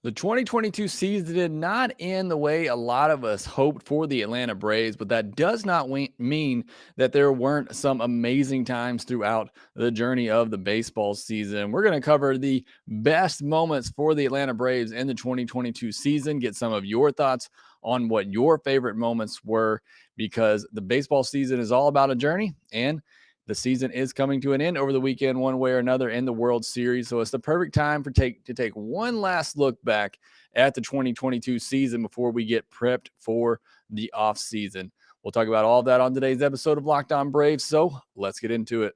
The 2022 season did not end the way a lot of us hoped for the Atlanta Braves, but that does not mean that there weren't some amazing times throughout the journey of the baseball season. We're going to cover the best moments for the Atlanta Braves in the 2022 season, get some of your thoughts on what your favorite moments were, because the baseball season is all about a journey, and the season is coming to an end over the weekend, one way or another, in the World Series. So it's the perfect time to take one last look back at the 2022 season before we get prepped for the off season. We'll talk about all of that on today's episode of Locked On Braves. So let's get into it.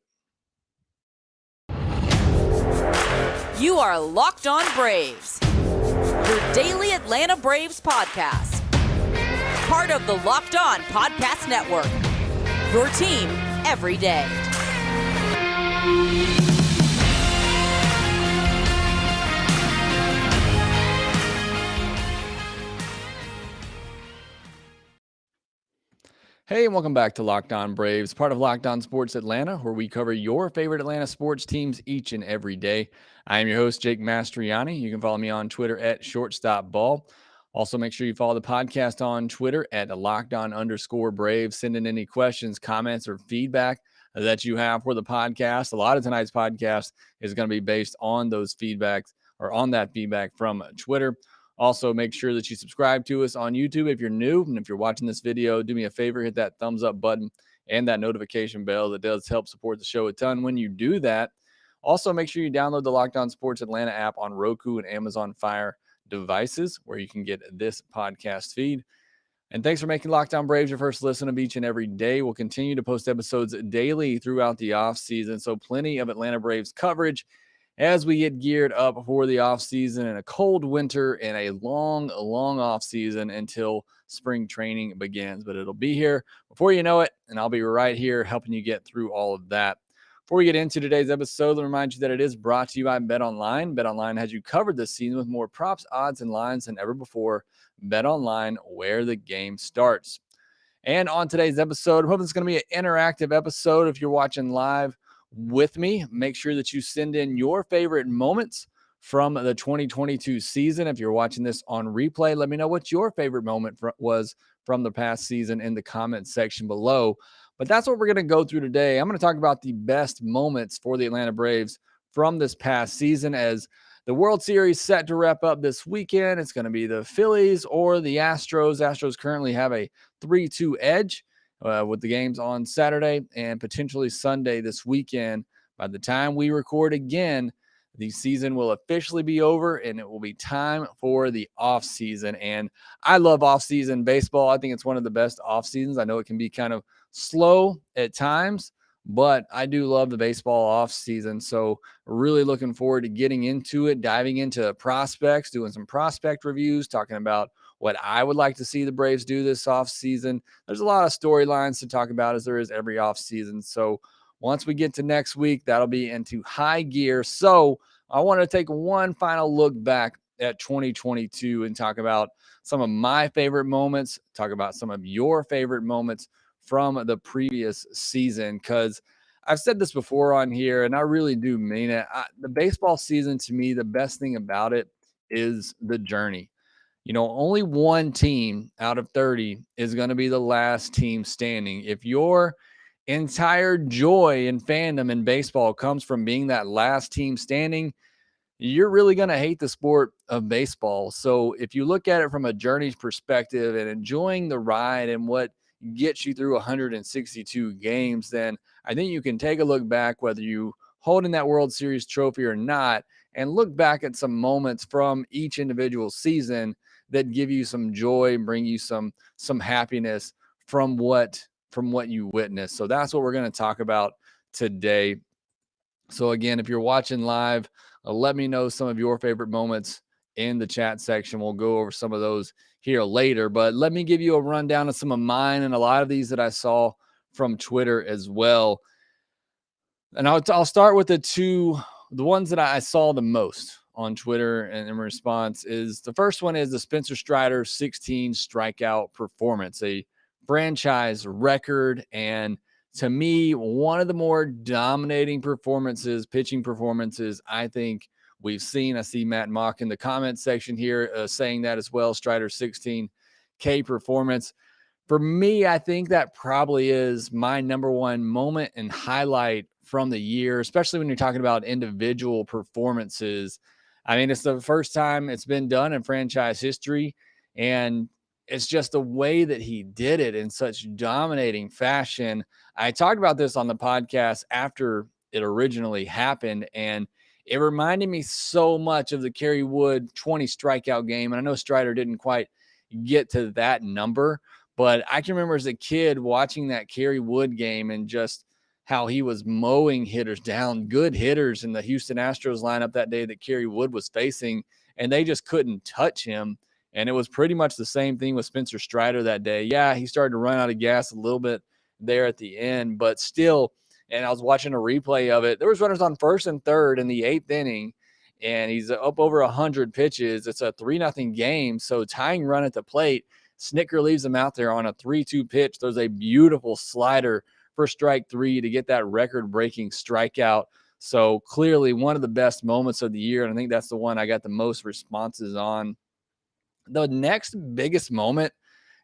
You are Locked On Braves, your daily Atlanta Braves podcast. Part of the Locked On Podcast Network, your team every day. Hey, and welcome back to Locked On Braves, part of Locked On Sports Atlanta, where we cover your favorite Atlanta sports teams each and every day. I am your host, Jake Mastriani. You can follow me on Twitter at ShortstopBall. Also, make sure you follow the podcast on Twitter at LockedOn_Braves. Send in any questions, comments, or feedback that you have for the podcast. A lot of tonight's podcast is going to be based on those feedbacks or on that feedback from Twitter. Also, make sure that you subscribe to us on YouTube if you're new. And if you're watching this video, do me a favor, hit that thumbs up button and that notification bell. That does help support the show a ton when you do that. Also, make sure you download the Locked On Sports Atlanta app on Roku and Amazon Fire devices, where you can get this podcast feed. And thanks for making Locked On Braves your first listen of each and every day. We'll continue to post episodes daily throughout the offseason, so plenty of Atlanta Braves coverage as we get geared up for the offseason and a cold winter and a long offseason until spring training begins. But it'll be here before you know it, and I'll be right here helping you get through all of that. Before we get into today's episode, let me remind you that it is brought to you by BetOnline. BetOnline has you covered this season with more props, odds, and lines than ever before. BetOnline, where the game starts. And on today's episode, I hope it's going to be an interactive episode. If you're watching live with me, make sure that you send in your favorite moments from the 2022 season. If you're watching this on replay, let me know what your favorite moment was from the past season in the comment section below. But that's what we're going to go through today. I'm going to talk about the best moments for the Atlanta Braves from this past season, as the World Series set to wrap up this weekend. It's going to be the Phillies or the Astros. Astros currently have a 3-2 edge with the games on Saturday and potentially Sunday this weekend. By the time we record again, the season will officially be over, and it will be time for the offseason. And I love offseason baseball. I think it's one of the best off seasons. I know it can be kind of slow at times, but I do love the baseball off season. So really looking forward to getting into it, diving into prospects, doing some prospect reviews, talking about what I would like to see the Braves do this off season. There's a lot of storylines to talk about, as there is every off season. So once we get to next week, that'll be into high gear. So I want to take one final look back at 2022 and talk about some of my favorite moments, talk about some of your favorite moments from the previous season, because I've said this before on here, and I really do mean it. The baseball season, to me, the best thing about it is the journey. You know, only one team out of 30 is going to be the last team standing. If your entire joy and fandom in baseball comes from being that last team standing, you're really going to hate the sport of baseball. So if you look at it from a journey perspective and enjoying the ride and what gets you through 162 games, then I think you can take a look back, whether you holding that World Series trophy or not, and look back at some moments from each individual season that give you some joy and bring you some happiness from what you witnessed. So that's what we're going to talk about today. So again, if you're watching live, let me know some of your favorite moments in the chat section. We'll go over some of those here later, but let me give you a rundown of some of mine and a lot of these that I saw from Twitter as well. And I'll start with the ones that I saw the most on Twitter and in response is, the first one is the Spencer Strider 16 strikeout performance, a franchise record. And to me, one of the more dominating pitching performances, I think, we've seen. I see Matt Mock in the comment section here saying that as well. Strider's 16K performance. For me, I think that probably is my number one moment and highlight from the year, especially when you're talking about individual performances. I mean, it's the first time it's been done in franchise history, and it's just the way that he did it in such dominating fashion. I talked about this on the podcast after it originally happened, and it reminded me so much of the Kerry Wood 20 strikeout game. And I know Strider didn't quite get to that number, but I can remember as a kid watching that Kerry Wood game and just how he was mowing hitters down, good hitters in the Houston Astros lineup that day that Kerry Wood was facing, and they just couldn't touch him. And it was pretty much the same thing with Spencer Strider that day. Yeah, he started to run out of gas a little bit there at the end, but still, and I was watching a replay of it, there was runners on first and third in the 8th inning, and he's up over 100 pitches. It's a 3-0 game, so tying run at the plate. Snicker leaves him out there on a 3-2 pitch. There's a beautiful slider for strike 3 to get that record-breaking strikeout. So clearly one of the best moments of the year, and I think that's the one I got the most responses on. The next biggest moment,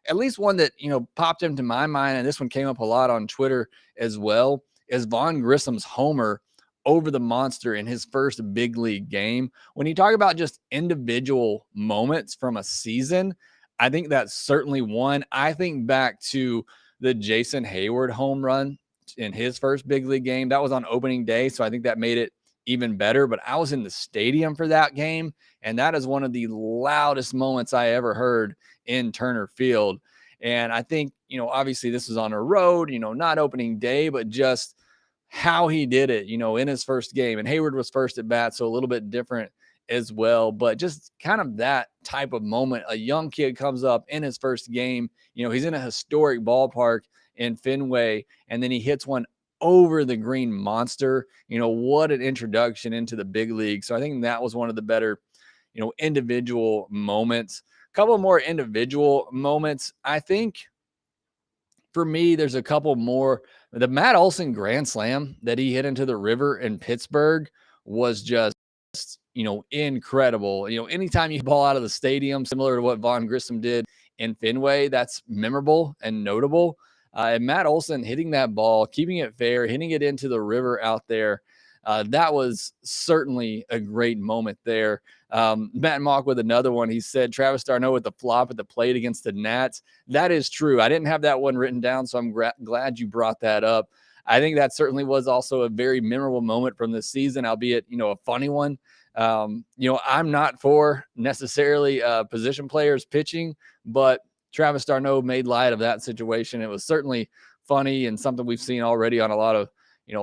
at least one that, popped into my mind, and this one came up a lot on Twitter as well, is Vaughn Grissom's homer over the monster in his first big league game. When you talk about just individual moments from a season, I think that's certainly one. I think back to the Jason Hayward home run in his first big league game. That was on opening day, so I think that made it even better. But I was in the stadium for that game, and that is one of the loudest moments I ever heard in Turner Field. And I think, obviously this was on a road, not opening day, but just how he did it, in his first game. And Hayward was first at bat, so a little bit different as well. But just kind of that type of moment. A young kid comes up in his first game. He's in a historic ballpark in Fenway, and then he hits one over the green monster. What an introduction into the big league. So I think that was one of the better, individual moments. A couple more individual moments. I think for me, there's a couple more. The Matt Olson grand slam that he hit into the river in Pittsburgh was just, incredible. Anytime you ball out of the stadium, similar to what Vaughn Grissom did in Fenway, that's memorable and notable. And Matt Olson hitting that ball, keeping it fair, hitting it into the river out there. That was certainly a great moment there. Matt Mock with another one. He said Travis d'Arnaud with the flop at the plate against the Nats. That is true. I didn't have that one written down, so I'm glad you brought that up. I think that certainly was also a very memorable moment from this season, albeit, a funny one. I'm not for necessarily position players pitching, but Travis d'Arnaud made light of that situation. It was certainly funny and something we've seen already on a lot of,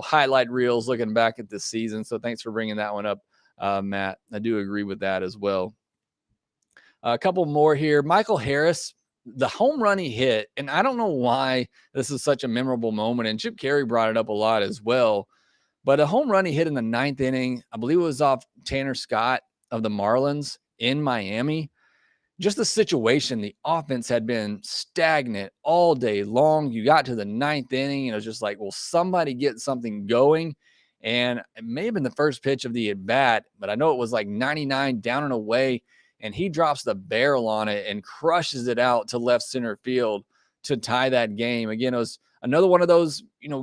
highlight reels looking back at this season. So thanks for bringing that one up, Matt. I do agree with that as well. A couple more here. Michael Harris, the home run he hit, and I don't know why this is such a memorable moment, and Chip Carey brought it up a lot as well, but a home run he hit in the 9th inning, I believe it was off Tanner Scott of the Marlins in Miami. Just the situation, the offense had been stagnant all day long. You got to the 9th inning, and it was just like, will somebody get something going? And it may have been the first pitch of the at-bat, but I know it was like 99 down and away, and he drops the barrel on it and crushes it out to left center field to tie that game. Again, it was another one of those,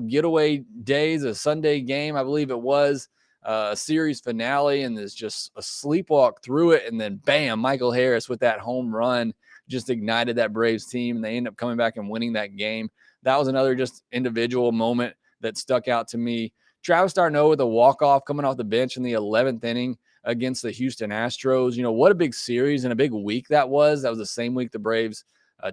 getaway days, a Sunday game, I believe it was. A series finale, and there's just a sleepwalk through it, and then bam, Michael Harris with that home run just ignited that Braves team, and they end up coming back and winning that game. That was another just individual moment that stuck out to me. Travis d'Arnaud with a walk-off coming off the bench in the 11th inning against the Houston Astros. What a big series and a big week that was. That was the same week the Braves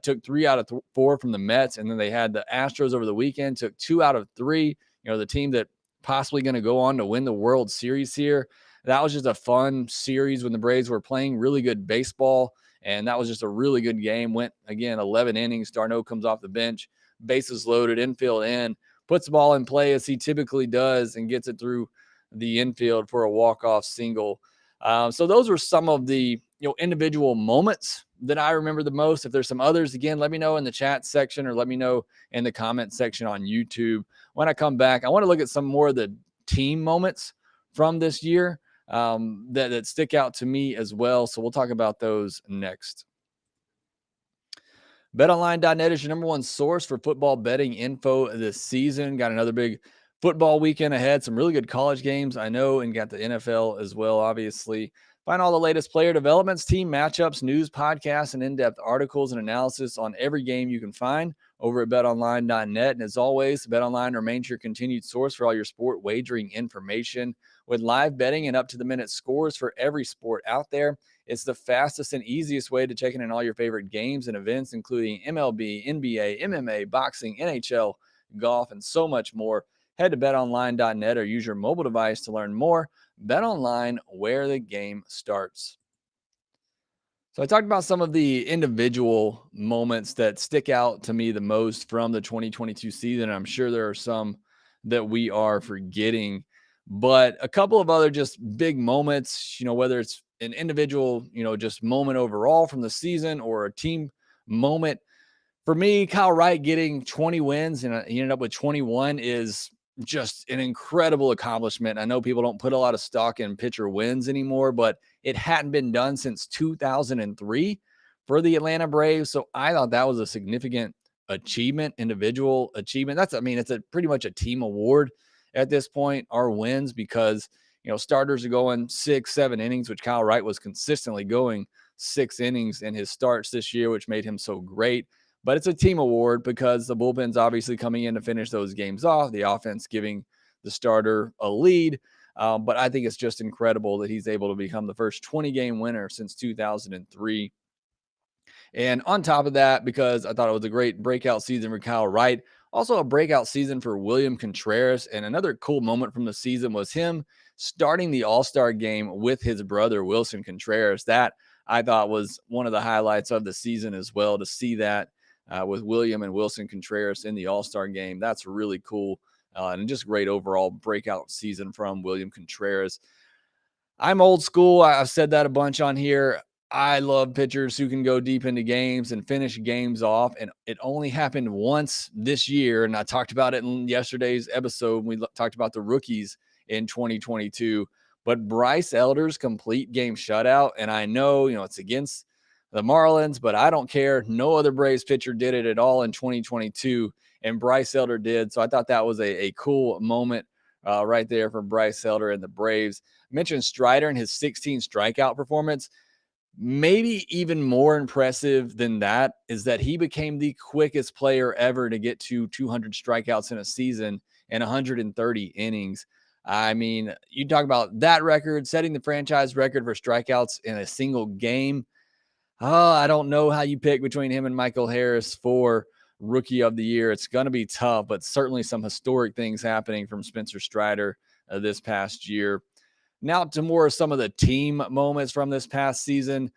took 3 out of 4 from the Mets, and then they had the Astros over the weekend, took 2 out of 3. The team that possibly going to go on to win the World Series here. That was just a fun series when the Braves were playing really good baseball, and that was just a really good game. Went, again, 11 innings. d'Arnaud comes off the bench, bases loaded, infield in, puts the ball in play as he typically does, and gets it through the infield for a walk-off single. So those were some of the individual moments that I remember the most. If there's some others, again, let me know in the chat section or let me know in the comment section on YouTube. When I come back, I want to look at some more of the team moments from this year. that stick out to me as well. So we'll talk about those next. BetOnline.net is your number one source for football betting info this season. Got another big football weekend ahead. Some really good college games, I know, and got the NFL as well, obviously. Find all the latest player developments, team matchups, news, podcasts, and in-depth articles and analysis on every game you can find over at betonline.net. And as always, BetOnline remains your continued source for all your sport wagering information with live betting and up-to-the-minute scores for every sport out there. It's the fastest and easiest way to check in on all your favorite games and events, including MLB, NBA, MMA, boxing, NHL, golf, and so much more. Head to betonline.net or use your mobile device to learn more. BetOnline, where the game starts. So I talked about some of the individual moments that stick out to me the most from the 2022 season. I'm sure there are some that we are forgetting, but a couple of other just big moments, whether it's an individual, just moment overall from the season or a team moment. For me, Kyle Wright getting 20 wins and he ended up with 21 is just an incredible accomplishment. I know people don't put a lot of stock in pitcher wins anymore, but it hadn't been done since 2003 for the Atlanta Braves. So I thought that was a significant achievement, individual achievement. It's pretty much a team award at this point, our wins, because, starters are going 6-7 innings, which Kyle Wright was consistently going 6 innings in his starts this year, which made him so great. But it's a team award because the bullpen's obviously coming in to finish those games off, the offense giving the starter a lead. But I think it's just incredible that he's able to become the first 20-game winner since 2003. And on top of that, because I thought it was a great breakout season for Kyle Wright, also a breakout season for William Contreras. And another cool moment from the season was him starting the All-Star game with his brother, Wilson Contreras. That I thought was one of the highlights of the season as well, to see that with William and Wilson Contreras in the All-Star game. That's really cool. And just great overall breakout season from William Contreras. I'm old school. I've said that a bunch on here. I love pitchers who can go deep into games and finish games off. And it only happened once this year. And I talked about it in yesterday's episode. We talked about the rookies in 2022. But Bryce Elder's complete game shutout. And I know, it's against the Marlins, but I don't care. No other Braves pitcher did it at all in 2022. And Bryce Elder did. So I thought that was a cool moment right there for Bryce Elder and the Braves. I mentioned Strider and his 16 strikeout performance. Maybe even more impressive than that is that he became the quickest player ever to get to 200 strikeouts in a season and 130 innings. I mean, you talk about that record, setting the franchise record for strikeouts in a single game. Oh, I don't know how you pick between him and Michael Harris for Rookie of the Year. It's going to be tough, but certainly some historic things happening from Spencer Strider this past year. Now to more of some of the team moments from this past season.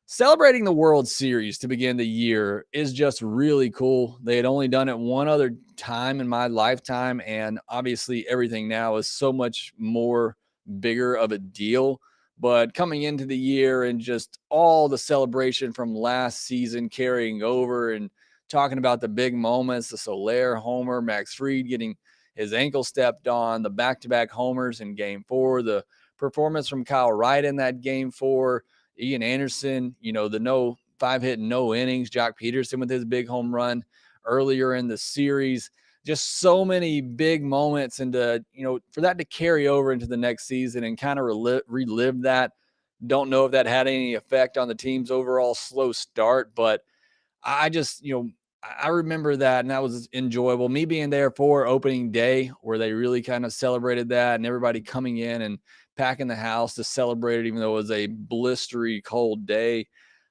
Celebrating the World Series to begin the year is just really cool. They had only done it one other time in my lifetime, and obviously everything now is so much more bigger of a deal. But coming into the year and just all the celebration from last season carrying over and talking about the big moments, the Soler homer, Max Fried getting his ankle stepped on, the back-to-back homers in Game 4, the performance from Kyle Wright in that Game 4, Ian Anderson, the no 5-hit, no innings, Jock Peterson with his big home run earlier in the series. Just so many big moments, and for that to carry over into the next season and kind of relive that. Don't know if that had any effect on the team's overall slow start, but I just, I remember that, and that was enjoyable. Me being there for opening day where they really kind of celebrated that, and everybody coming in and packing the house to celebrate it, even though it was a blistery cold day.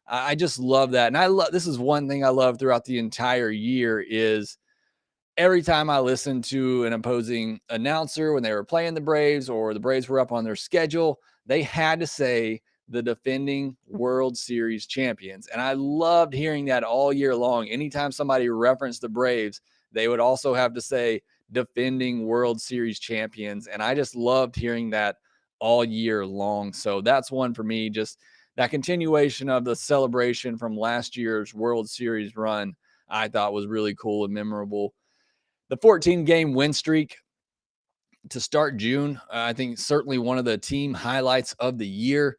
I just love that. And this is one thing I love throughout the entire year is every time I listened to an opposing announcer when they were playing the Braves or the Braves were up on their schedule, they had to say the defending World Series champions. And I loved hearing that all year long. Anytime somebody referenced the Braves, they would also have to say defending World Series champions. And I just loved hearing that all year long. So that's one for me, just that continuation of the celebration from last year's World Series run, I thought was really cool and memorable. The 14-game win streak to start June. I think certainly one of the team highlights of the year.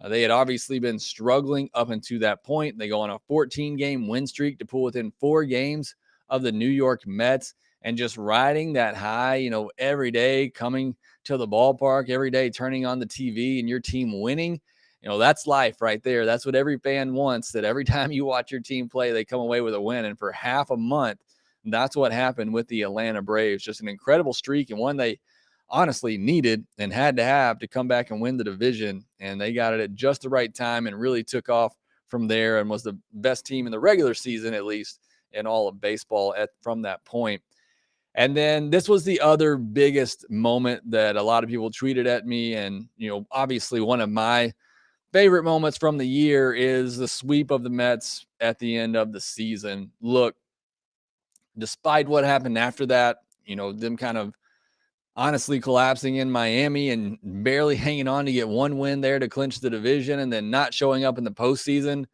They had obviously been struggling up until that point. They go on a 14-game win streak to pull within 4 games of the New York Mets, and just riding that high, every day coming to the ballpark, every day turning on the TV and your team winning. That's life right there. That's what every fan wants, that every time you watch your team play, they come away with a win. And for half a month, that's what happened with the Atlanta Braves. Just an incredible streak, and one they honestly needed and had to have to come back and win the division. And they got it at just the right time and really took off from there and was the best team in the regular season, at least in all of baseball from that point. And then this was the other biggest moment that a lot of people tweeted at me. And, obviously one of my favorite moments from the year is the sweep of the Mets at the end of the season. Look, despite what happened after that, them kind of honestly collapsing in Miami and barely hanging on to get one win there to clinch the division and then not showing up in the postseason.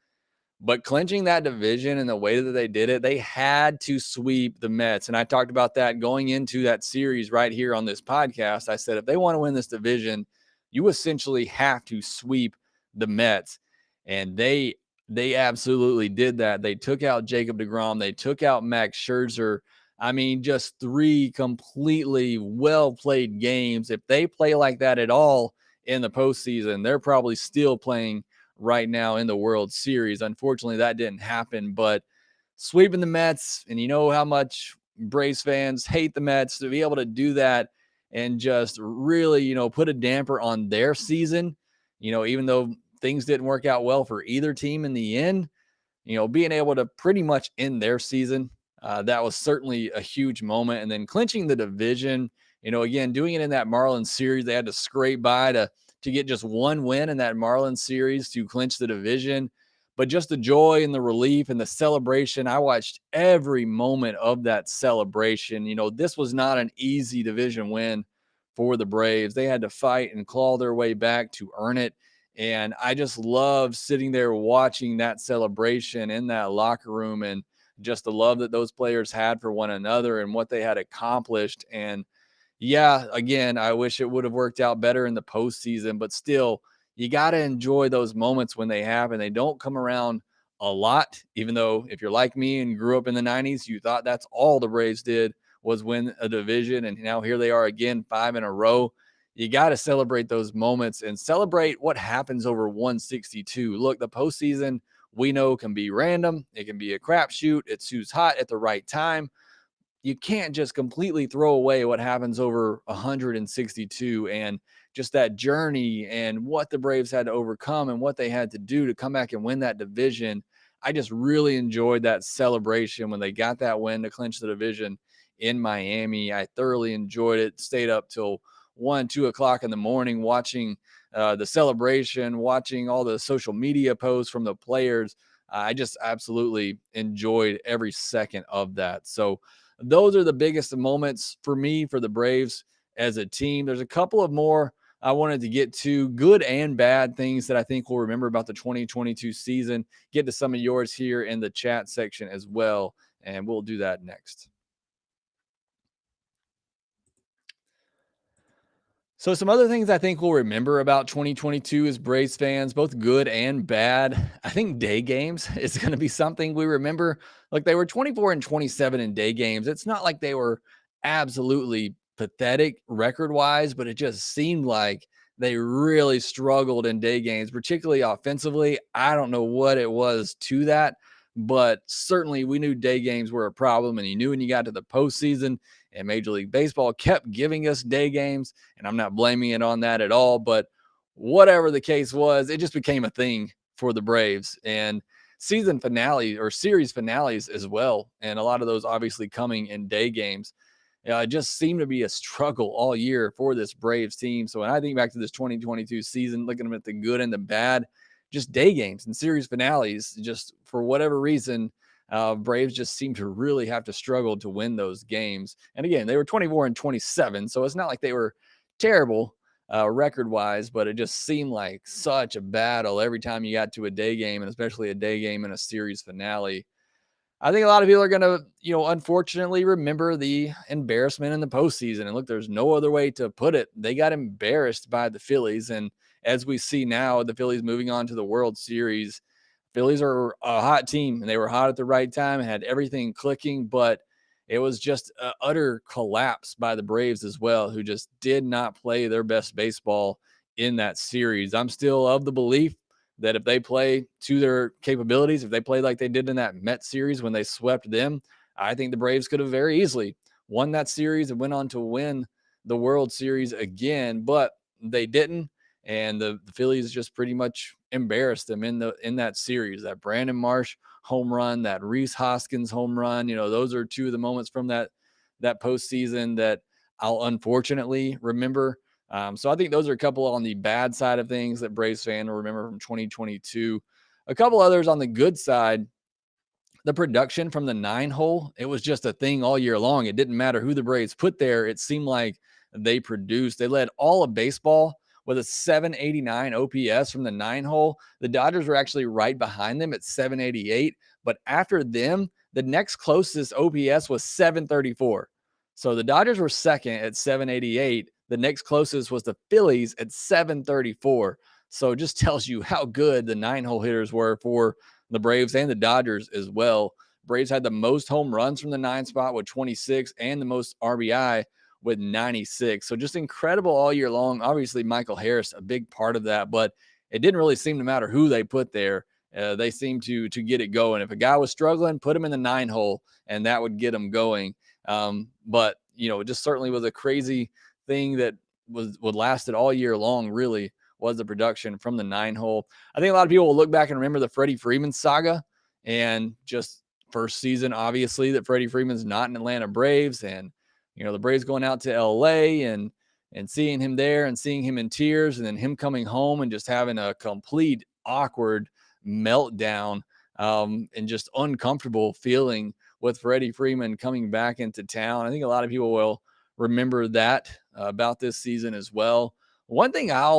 But clinching that division and the way that they did it, they had to sweep the Mets. And I talked about that going into that series right here on this podcast. I said, if they want to win this division, you essentially have to sweep the Mets. And they absolutely did that. They took out Jacob deGrom. They took out Max Scherzer. I mean, just 3 completely well-played games. If they play like that at all in the postseason, they're probably still playing right now in the World Series. Unfortunately, that didn't happen, but sweeping the Mets, and you know how much Braves fans hate the Mets, to be able to do that and just really, put a damper on their season, even though things didn't work out well for either team in the end, being able to pretty much end their season, that was certainly a huge moment. And then clinching the division, again, doing it in that Marlins series, they had to scrape by to get just one win in that Marlins series to clinch the division. But just the joy and the relief and the celebration, I watched every moment of that celebration. This was not an easy division win for the Braves. They had to fight and claw their way back to earn it. And I just love sitting there watching that celebration in that locker room and just the love that those players had for one another and what they had accomplished. And yeah, again, I wish it would have worked out better in the postseason, but still, you got to enjoy those moments when they happen. They don't come around a lot, even though if you're like me and grew up in the 90s, you thought that's all the Braves did was win a division. And now here they are again, 5 in a row. You got to celebrate those moments and celebrate what happens over 162. Look, the postseason we know can be random. It can be a crapshoot. It's who's hot at the right time. You can't just completely throw away what happens over 162 and just that journey and what the Braves had to overcome and what they had to do to come back and win that division. I just really enjoyed that celebration when they got that win to clinch the division in Miami. I thoroughly enjoyed it. Stayed up till 1, 2 o'clock in the morning watching the celebration, watching all the social media posts from the players. I just absolutely enjoyed every second of that. So those are the biggest moments for me for the Braves as a team. There's a couple of more I wanted to get to, good and bad things that I think we'll remember about the 2022 season. Get to some of yours here in the chat section as well, and we'll do that next. So some other things I think we'll remember about 2022 as Braves fans, both good and bad. I think day games is going to be something we remember. Like, they were 24 and 27 in day games. It's not like they were absolutely pathetic record-wise, but it just seemed like they really struggled in day games, particularly offensively. I don't know what it was to that, but certainly we knew day games were a problem, and you knew when you got to the postseason, and Major League Baseball kept giving us day games, and I'm not blaming it on that at all, but whatever the case was, it just became a thing for the Braves. And season finale or series finales as well, and a lot of those obviously coming in day games. It just seemed to be a struggle all year for this Braves team. So when I think back to this 2022 season, looking at the good and the bad, just day games and series finales, just for whatever reason, Braves just seem to really have to struggle to win those games. And again, they were 24 and 27, so it's not like they were terrible record-wise, but it just seemed like such a battle every time you got to a day game, and especially a day game in a series finale. I think a lot of people are going to, unfortunately remember the embarrassment in the postseason. And look, there's no other way to put it. They got embarrassed by the Phillies. And as we see now, the Phillies moving on to the World Series. Phillies are a hot team, and they were hot at the right time and had everything clicking, but it was just an utter collapse by the Braves as well, who just did not play their best baseball in that series. I'm still of the belief that if they play to their capabilities, if they play like they did in that Met series when they swept them, I think the Braves could have very easily won that series and went on to win the World Series again, but they didn't. And the Phillies just pretty much embarrassed them in that series. That Brandon Marsh home run, that Reese Hoskins home run, those are two of the moments from that postseason that I'll unfortunately remember. So I think those are a couple on the bad side of things that Braves fan will remember from 2022. A couple others on the good side. The production from the 9-hole, it was just a thing all year long. It didn't matter who the Braves put there. It seemed like they produced. They led all of baseball with a 789 OPS from the 9-hole. The Dodgers were actually right behind them at 788. But after them, the next closest OPS was 734. So the Dodgers were second at 788. The next closest was the Phillies at 734. So it just tells you how good the 9-hole hitters were for the Braves and the Dodgers as well. Braves had the most home runs from the 9 spot with 26 and the most RBI with 96. So just incredible all year long. Obviously, Michael Harris, a big part of that, but it didn't really seem to matter who they put there. They seemed to get it going. If a guy was struggling, put him in the 9-hole, and that would get him going. But it just certainly was a crazy thing that would lasted all year long, really, was the production from the 9-hole. I think a lot of people will look back and remember the Freddie Freeman saga and just first season, obviously, that Freddie Freeman's not an Atlanta Braves, and the Braves going out to LA and seeing him there and seeing him in tears, and then him coming home and just having a complete awkward meltdown and just uncomfortable feeling with Freddie Freeman coming back into town. I think a lot of people will remember that about this season as well. One thing I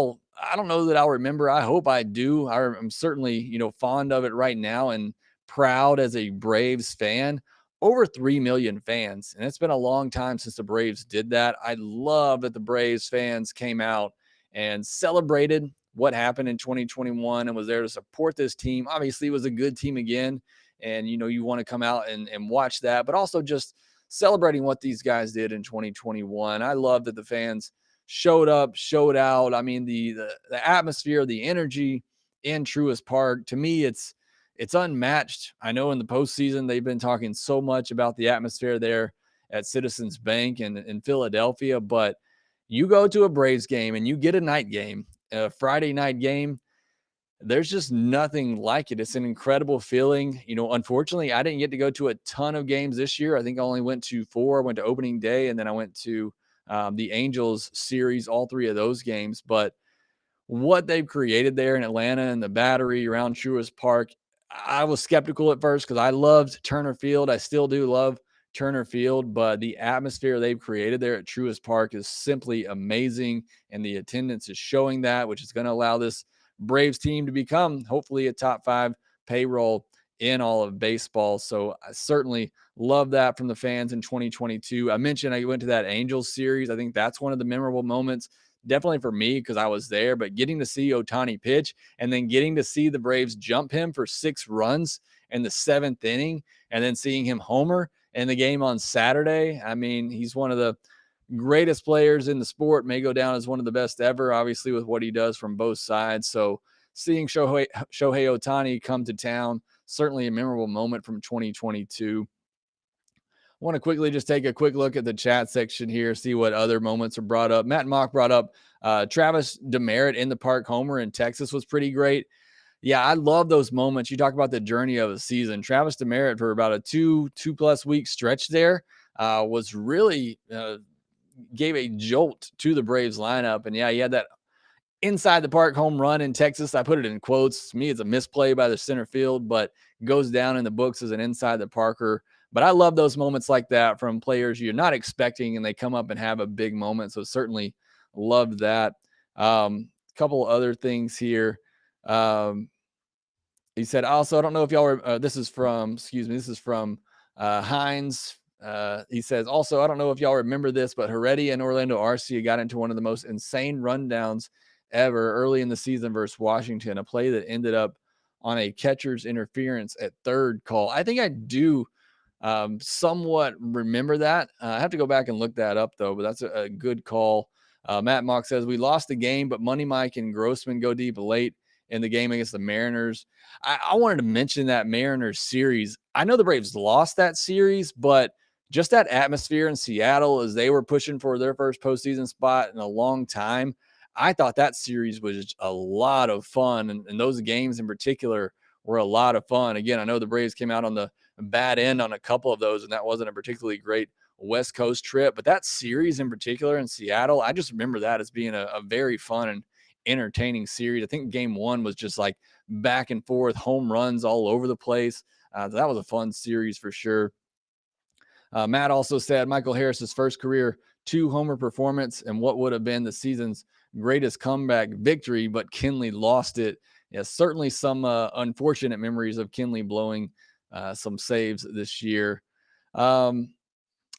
don't know that I'll remember. I hope I do. I'm certainly, fond of it right now and proud as a Braves fan. Over 3 million fans. And it's been a long time since the Braves did that. I love that the Braves fans came out and celebrated what happened in 2021 and was there to support this team. Obviously, it was a good team again. And, you want to come out and watch that, but also just celebrating what these guys did in 2021. I love that the fans showed up, showed out. I mean, the atmosphere, the energy in Truist Park, to me, it's unmatched. I know in the postseason, they've been talking so much about the atmosphere there at Citizens Bank and in Philadelphia, but you go to a Braves game and you get a night game, a Friday night game, there's just nothing like it. It's an incredible feeling. Unfortunately, I didn't get to go to a ton of games this year. I think I only went to 4. I went to opening day, and then I went to the Angels series, all 3 of those games. But what they've created there in Atlanta and the Battery around Truist Park, I was skeptical at first because I loved Turner Field. I still do love Turner Field, but the atmosphere they've created there at Truist Park is simply amazing, and the attendance is showing that, which is going to allow this Braves team to become hopefully a top 5 payroll in all of baseball. So I certainly love that from the fans in 2022. I mentioned I went to that Angels series. I think that's one of the memorable moments, definitely for me because I was there, but getting to see Ohtani pitch and then getting to see the Braves jump him for 6 runs in the 7th inning and then seeing him homer in the game on Saturday. I mean, he's one of the greatest players in the sport, may go down as one of the best ever, obviously, with what he does from both sides. So seeing Shohei Ohtani come to town, certainly a memorable moment from 2022. I want to quickly just take a quick look at the chat section here, see what other moments are brought up. Matt Mock brought up Travis Demerit in the park homer in Texas was pretty great. Yeah, I love those moments. You talk about the journey of a season. Travis Demerit for about a two-plus week stretch there was really gave a jolt to the Braves lineup. And yeah, he had that inside the park home run in Texas. I put it in quotes. To me, it's a misplay by the center field, but goes down in the books as an inside the Parker. But I love those moments like that from players you're not expecting, and they come up and have a big moment. So certainly loved that. A couple other things here. He said, also, I don't know if y'all were, this is from Hines. He says, also, I don't know if y'all remember this, but Heredia and Orlando Arcia got into one of the most insane rundowns ever early in the season versus Washington, a play that ended up on a catcher's interference at third call. I think I do somewhat remember that. I have to go back and look that up, though, but that's a good call. Matt Mock says, we lost the game, but Money Mike and Grossman go deep late in the game against the Mariners. I wanted to mention that Mariners series. I know the Braves lost that series, but just that atmosphere in Seattle as they were pushing for their first postseason spot in a long time, I thought that series was a lot of fun. And those games in particular were a lot of fun. Again, I know the Braves came out on the bad end on a couple of those, and that wasn't a particularly great West Coast trip. But that series in particular in Seattle, I just remember that as being a very fun and entertaining series. I think game one was just like back and forth, home runs all over the place. That was a fun series for sure. Matt also said Michael Harris's first career 2-homer performance and what would have been the season's greatest comeback victory, but Kenley lost it. Yeah, certainly some unfortunate memories of Kenley blowing some saves this year. And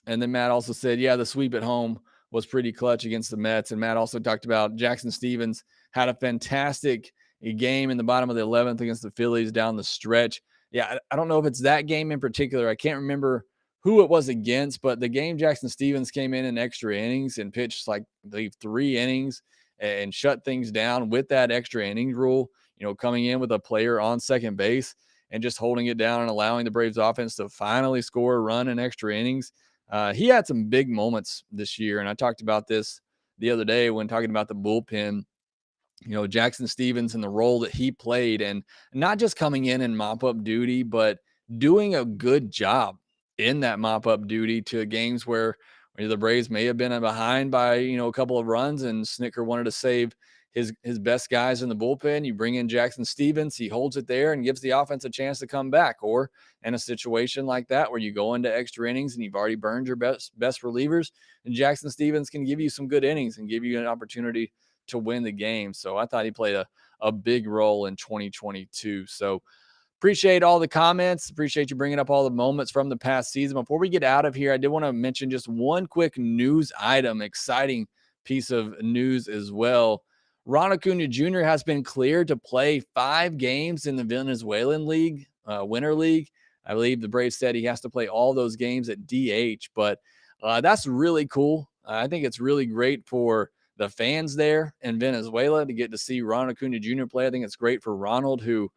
then Matt also said, yeah, the sweep at home was pretty clutch against the Mets. And Matt also talked about Jackson Stevens had a fantastic game in the bottom of the 11th against the Phillies down the stretch. Yeah, I don't know if it's that game in particular. I can't remember who it was against, but the game Jackson Stevens came in extra innings and pitched like, I believe, 3 innings and shut things down with that extra innings rule, coming in with a player on second base and just holding it down and allowing the Braves offense to finally score a run in extra innings. He had some big moments this year, and I talked about this the other day when talking about the bullpen. Jackson Stevens and the role that he played, and not just coming in mop-up duty, but doing a good job in that mop-up duty to games where the Braves may have been behind by, a couple of runs, and Snicker wanted to save his best guys in the bullpen. You bring in Jackson Stevens, he holds it there and gives the offense a chance to come back. Or in a situation like that where you go into extra innings and you've already burned your best relievers, and Jackson Stevens can give you some good innings and give you an opportunity to win the game. So I thought he played a big role in 2022. So appreciate all the comments. Appreciate you bringing up all the moments from the past season. Before we get out of here, I did want to mention just one quick news item, exciting piece of news as well. Ron Acuna Jr. has been cleared to play 5 games in the Venezuelan League, Winter League. I believe the Braves said he has to play all those games at DH, but that's really cool. I think it's really great for the fans there in Venezuela to get to see Ron Acuna Jr. play. I think it's great for Ronald, who,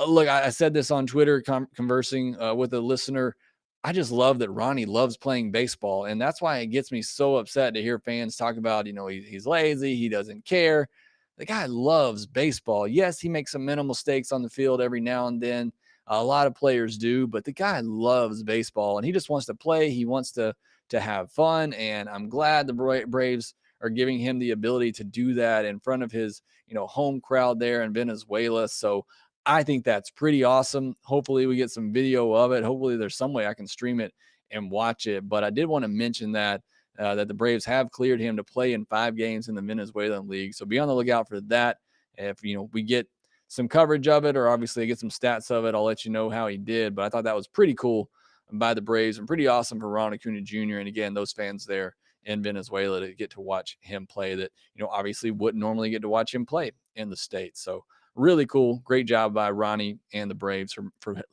look, I said this on Twitter conversing with a listener. I just love that Ronnie loves playing baseball. And that's why it gets me so upset to hear fans talk about, he's lazy. He doesn't care. The guy loves baseball. Yes, he makes some mental mistakes on the field every now and then. A lot of players do, but the guy loves baseball and he just wants to play. He wants to have fun. And I'm glad the Braves are giving him the ability to do that in front of his, home crowd there in Venezuela. So I think that's pretty awesome. Hopefully we get some video of it. Hopefully there's some way I can stream it and watch it. But I did want to mention that the Braves have cleared him to play in 5 games in the Venezuelan League. So be on the lookout for that. If, we get some coverage of it, or obviously I get some stats of it, I'll let you know how he did. But I thought that was pretty cool by the Braves and pretty awesome for Ron Acuna Jr. And again, those fans there in Venezuela to get to watch him play that, obviously wouldn't normally get to watch him play in the States. So really cool. Great job by Ronnie and the Braves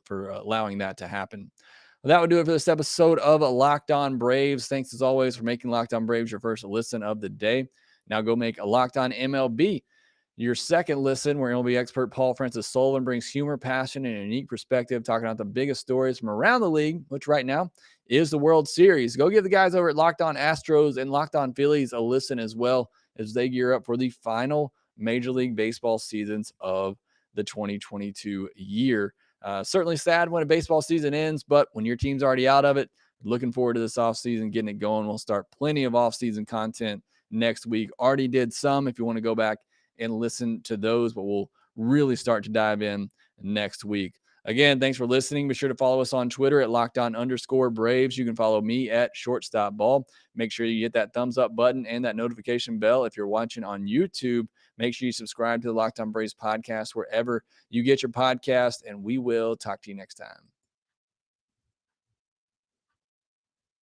for allowing that to happen. Well, that would do it for this episode of Locked On Braves. Thanks as always for making Locked On Braves your first listen of the day. Now go make a Locked On MLB your second listen, where MLB expert Paul Francis Sullivan brings humor, passion, and a unique perspective, talking about the biggest stories from around the league, which right now is the World Series. Go give the guys over at Locked On Astros and Locked On Phillies a listen as well as they gear up for the final Major League Baseball seasons of the 2022 year. Certainly sad when a baseball season ends, but when your team's already out of it, looking forward to this offseason, getting it going. We'll start plenty of offseason content next week. Already did some if you want to go back and listen to those, but we'll really start to dive in next week. Again, thanks for listening. Be sure to follow us on Twitter at LockedOn_Braves. You can follow me at ShortstopBall. Make sure you hit that thumbs up button and that notification bell if you're watching on YouTube. Make sure you subscribe to the Locked On Braves podcast wherever you get your podcast, and we will talk to you next time.